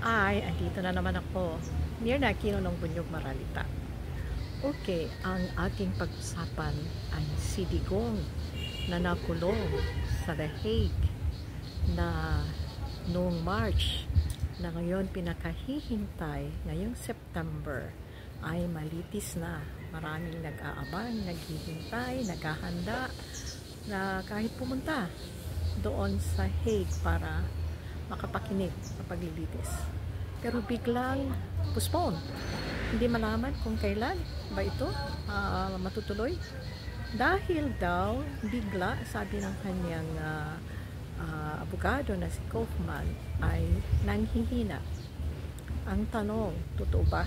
Andito na naman ako. Near na Aquino ng Bunyog, Maralita. Okay, ang ating pag-usapan ay si Digong na nakulong sa The Hague na noong March na ngayon pinakahihintay ngayong September ay malitis na. Maraming nag-aabang, naghihintay, naghahanda na kahit pumunta doon sa Hague para makapakinig sa paglilitis. Pero biglang postpone. Hindi malaman kung kailan ba ito matutuloy. Dahil daw, bigla, sabi ng kanyang abogado na si Kaufman, ay nanghihina. Ang tanong, totoo ba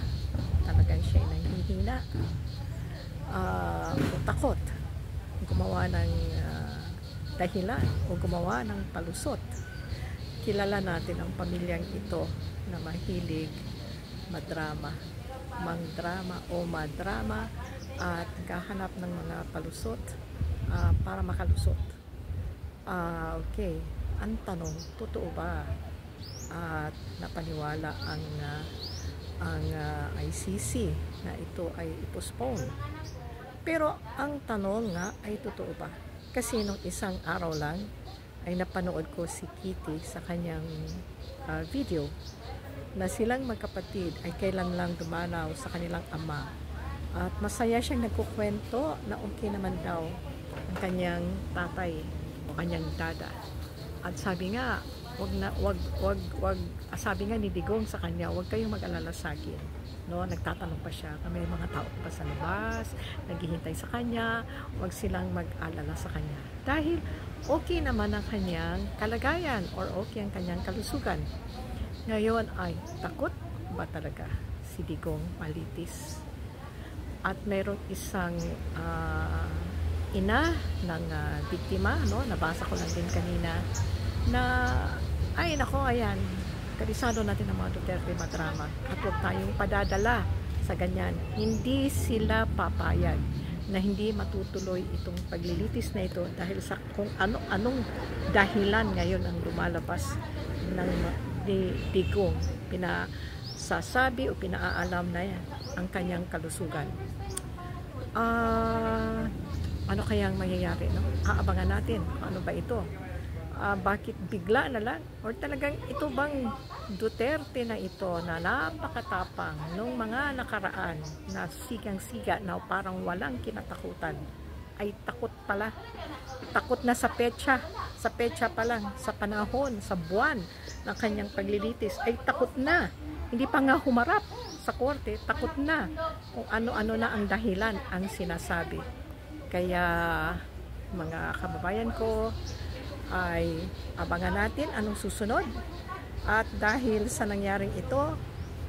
talagang siya ay nanghihina? O takot gumawa ng dahilan o gumawa ng palusot. Kilala natin ang pamilyang ito na mahilig madrama, mangdrama o madrama at kahanap ng mga palusot para makalusot. Okay, ang tanong, totoo ba at napaniwala ang ICC na ito ay i-postpone? Pero ang tanong nga ay totoo ba? Kasi nung isang araw lang ay napanood ko si Kitty sa kanyang video na silang magkapatid ay kailan lang dumanaw sa kanilang ama at masaya siyang nagkukwento na okay naman daw ang kanyang tatay o kanyang dada. At sabi nga, sabi nga ni Digong sa kanya, huwag kayong mag-alala sa akin. No, nagtatanong pa siya, may mga tao pa sa labas, naghihintay sa kanya, huwag silang mag-alala sa kanya. Dahil okay naman ang kanyang kalagayan or okay ang kanyang kalusugan. Ngayon ay takot ba talaga si Digong malitis? At mayroong isang ina ng biktima, no? Nabasa ko lang din kanina na ay nako, ayan, karisado natin ang mga Duterte madrama at huwag tayong padadala sa ganyan. Hindi sila papayag na hindi matutuloy itong paglilitis na ito dahil sa kung anong dahilan ngayon ang lumalabas ng Digong, pinasasabi o pinaalam na yan ang kanyang kalusugan. Ano kayang mangyayari, no? Aabangan natin ano ba ito. Bakit bigla na lang? Or talagang ito bang Duterte na ito na napakatapang nung mga nakaraan na sigang-siga na parang walang kinatakutan ay takot pala. Takot na sa petsa pa lang, sa panahon, sa buwan ng kanyang paglilitis ay takot na. Hindi pa nga humarap sa korte, takot na kung ano-ano na ang dahilan ang sinasabi. Kaya mga kababayan ko, ay abangan natin anong susunod. At dahil sa nangyaring ito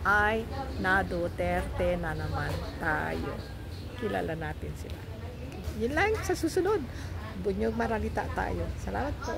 ay na Duterte na naman tayo. Kilala natin sila. Yun lang sa susunod. Bunyog Maralita tayo. Salamat po.